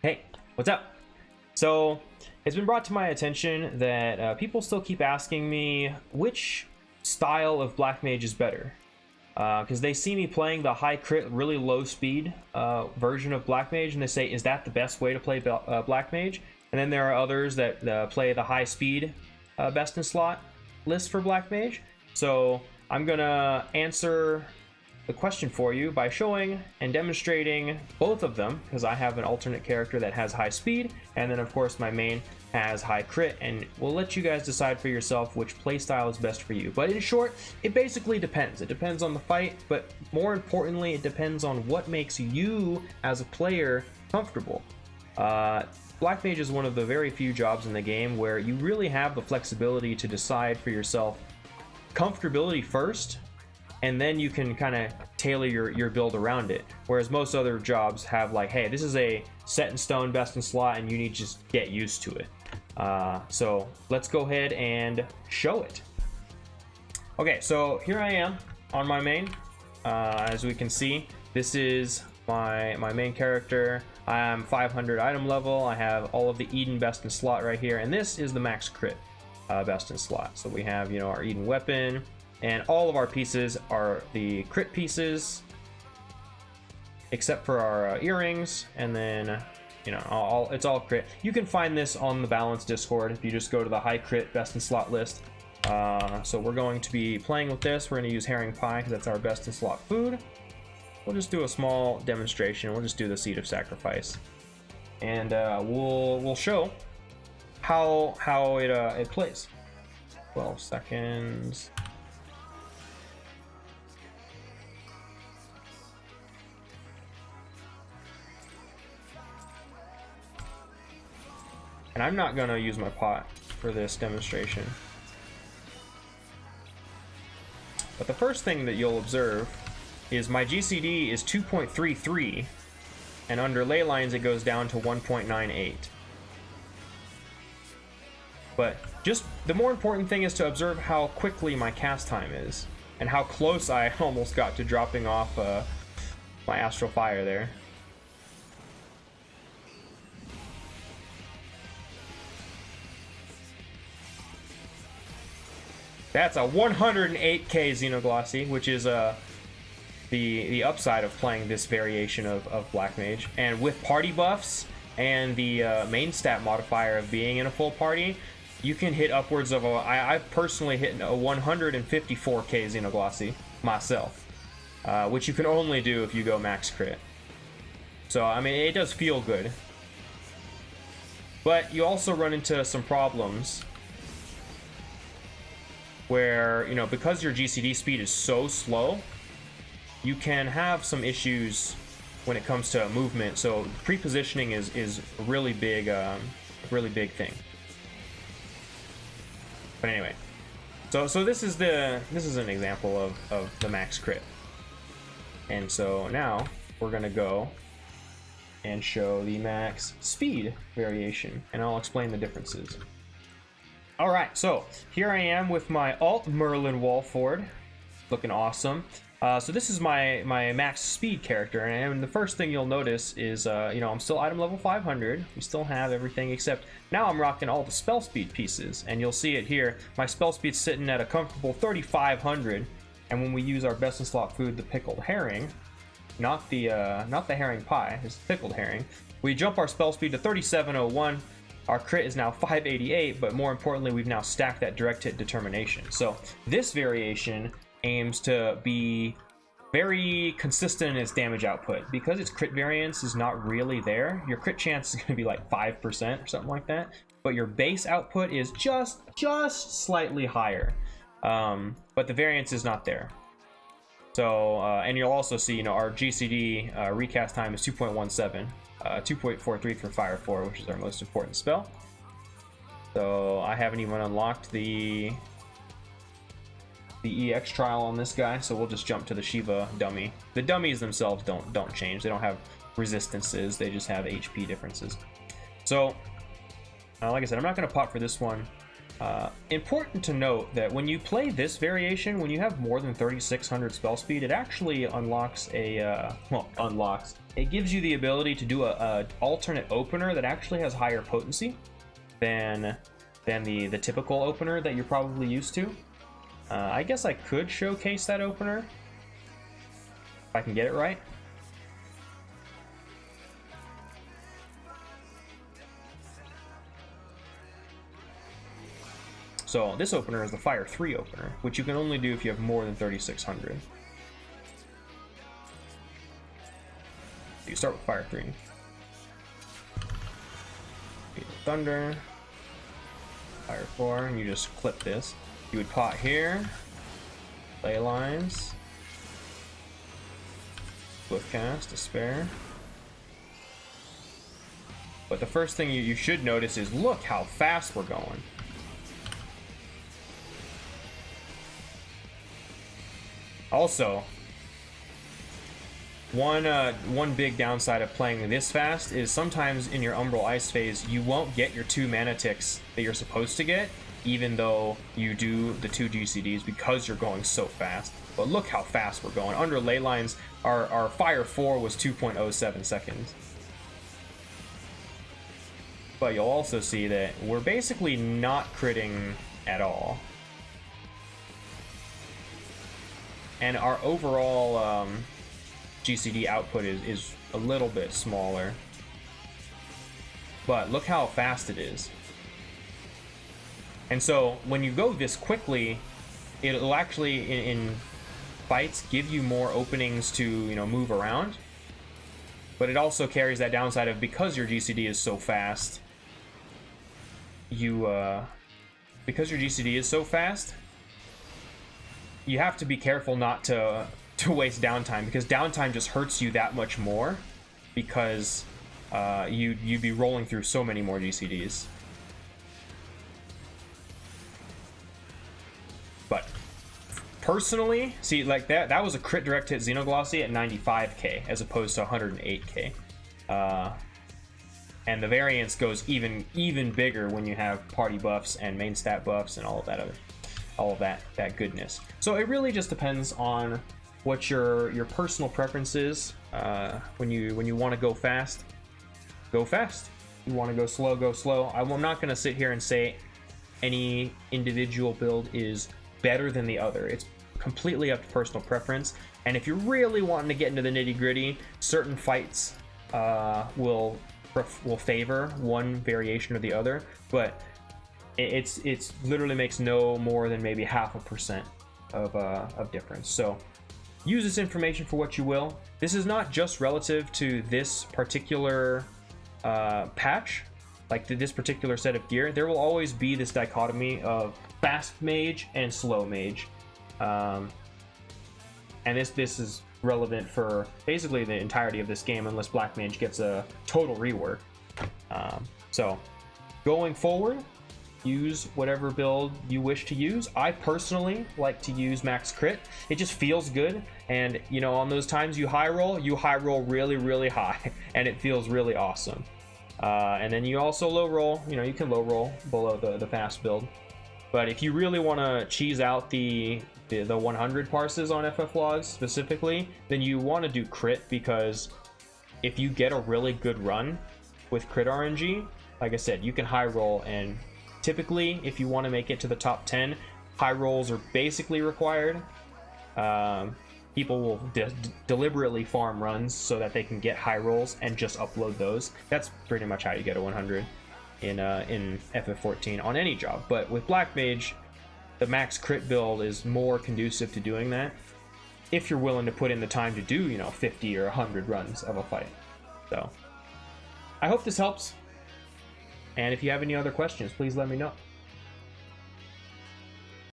Hey, what's up? So, it's been brought to my attention that people still keep asking me which style of Black Mage is better. Because they see me playing the high crit, really low speed version of Black Mage, and they say, is that the best way to play Black Mage? And then there are others that play the high speed best in slot list for Black Mage. So, I'm gonna answer the question for you by showing and demonstrating both of them, because I have an alternate character that has high speed, and then of course my main has high crit, and we'll let you guys decide for yourself which playstyle is best for you. But in short, it basically depends. It depends on the fight, but more importantly, it depends on what makes you as a player comfortable. Black Mage is one of the very few jobs in the game where you really have the flexibility to decide for yourself comfortability first, and then you can kind of tailor your build around it. Whereas most other jobs have like, hey, this is a set in stone best in slot and you need to just get used to it. So let's go ahead and show it. Okay, so here I am on my main. As we can see, this is my main character. I'm 500 item level. I have all of the Eden best in slot right here, and this is the max crit best in slot. So we have, our Eden weapon, and all of our pieces are the crit pieces, except for our earrings, and then, it's all crit. You can find this on the Balance Discord if you just go to the high crit best in slot list. So we're going to be playing with this. We're going to use herring pie because that's our best in slot food. We'll just do a small demonstration. We'll just do the Seed of Sacrifice, and we'll show how it plays. 12 seconds. And I'm not gonna use my pot for this demonstration. But the first thing that you'll observe is my GCD is 2.33, and under ley lines it goes down to 1.98. But just the more important thing is to observe how quickly my cast time is, and how close I almost got to dropping off my Astral Fire there. That's a 108k Xenoglossy, which is the upside of playing this variation of Black Mage. And with party buffs and the main stat modifier of being in a full party, you can hit upwards of I've personally hit a 154k Xenoglossy myself, which you can only do if you go max crit. So, I mean, it does feel good. But you also run into some problems where, because your GCD speed is so slow, you can have some issues when it comes to movement. So pre-positioning is a really big thing. But anyway, so this is an example of the max crit. And so now we're gonna go and show the max speed variation, and I'll explain the differences. Alright, so here I am with my alt Merlin Walford, looking awesome. So this is my max speed character, and the first thing you'll notice is, I'm still item level 500. We still have everything, except now I'm rocking all the spell speed pieces, and you'll see it here. My spell speed's sitting at a comfortable 3,500, and when we use our best in slot food, the pickled herring, not the herring pie, it's pickled herring, we jump our spell speed to 3,701. Our crit is now 588, but more importantly, we've now stacked that direct hit determination. So this variation aims to be very consistent in its damage output. Because its crit variance is not really there, your crit chance is going to be like 5% or something like that, but your base output is just slightly higher, but the variance is not there. So, and you'll also see, our GCD recast time is 2.17. 2.43 for Fire 4, which is our most important spell. So I haven't even unlocked the EX trial on this guy, so we'll just jump to the Shiva dummy. The dummies themselves don't change. They don't have resistances, they just have HP differences. So, like I said, I'm not going to pot for this one. Important to note that when you play this variation, when you have more than 3,600 spell speed, it actually unlocks a it gives you the ability to do a alternate opener that actually has higher potency than the typical opener that you're probably used to. I guess I could showcase that opener if I can get it right. So this opener is the Fire 3 opener, which you can only do if you have more than 3,600. You start with Fire 3. Thunder. Fire 4, and you just clip this. You would pot here. Ley lines. Swiftcast, Despair. But the first thing you should notice is look how fast we're going. Also, one big downside of playing this fast is sometimes in your Umbral Ice phase, you won't get your 2 mana ticks that you're supposed to get, even though you do the 2 GCDs because you're going so fast. But look how fast we're going. Under Ley Lines, our Fire 4 was 2.07 seconds. But you'll also see that we're basically not critting at all. And our overall GCD output is a little bit smaller. But look how fast it is. And so when you go this quickly, it'll actually, in fights, give you more openings to, you know, move around. But it also carries that downside of, because your GCD is so fast, you have to be careful not to waste downtime, because downtime just hurts you that much more, because you'd be rolling through so many more GCDs. But personally, see, like that was a crit direct hit Xenoglossy at 95k as opposed to 108k. And the variance goes even bigger when you have party buffs and main stat buffs and all of that goodness. So it really just depends on what your personal preference is. When you want to go fast, go fast. You want to go slow, go slow. I'm not going to sit here and say any individual build is better than the other. It's completely up to personal preference. And if you're really wanting to get into the nitty gritty, certain fights will favor one variation or the other, but it's literally makes no more than maybe 0.5% of difference. So use this information for what you will. This is not just relative to this particular patch, like this particular set of gear. There will always be this dichotomy of fast mage and slow mage, and this is relevant for basically the entirety of this game, unless Black Mage gets a total rework. So going forward, use whatever build you wish to use. I personally like to use max crit. It just feels good, and you know, on those times you high roll really high, and it feels really awesome. And then you also low roll. You know, you can low roll below the fast build, but if you really want to cheese out the 100 parses on FF logs specifically, then you want to do crit, because if you get a really good run with crit RNG, like I said, you can high roll, and typically if you want to make it to the top 10, high rolls are basically required. People will deliberately farm runs so that they can get high rolls and just upload those. That's pretty much how you get a 100 in FF14 on any job. But with Black Mage, the max crit build is more conducive to doing that, if you're willing to put in the time to do, you know, 50 or 100 runs of a fight. So I hope this helps, and if you have any other questions, please let me know.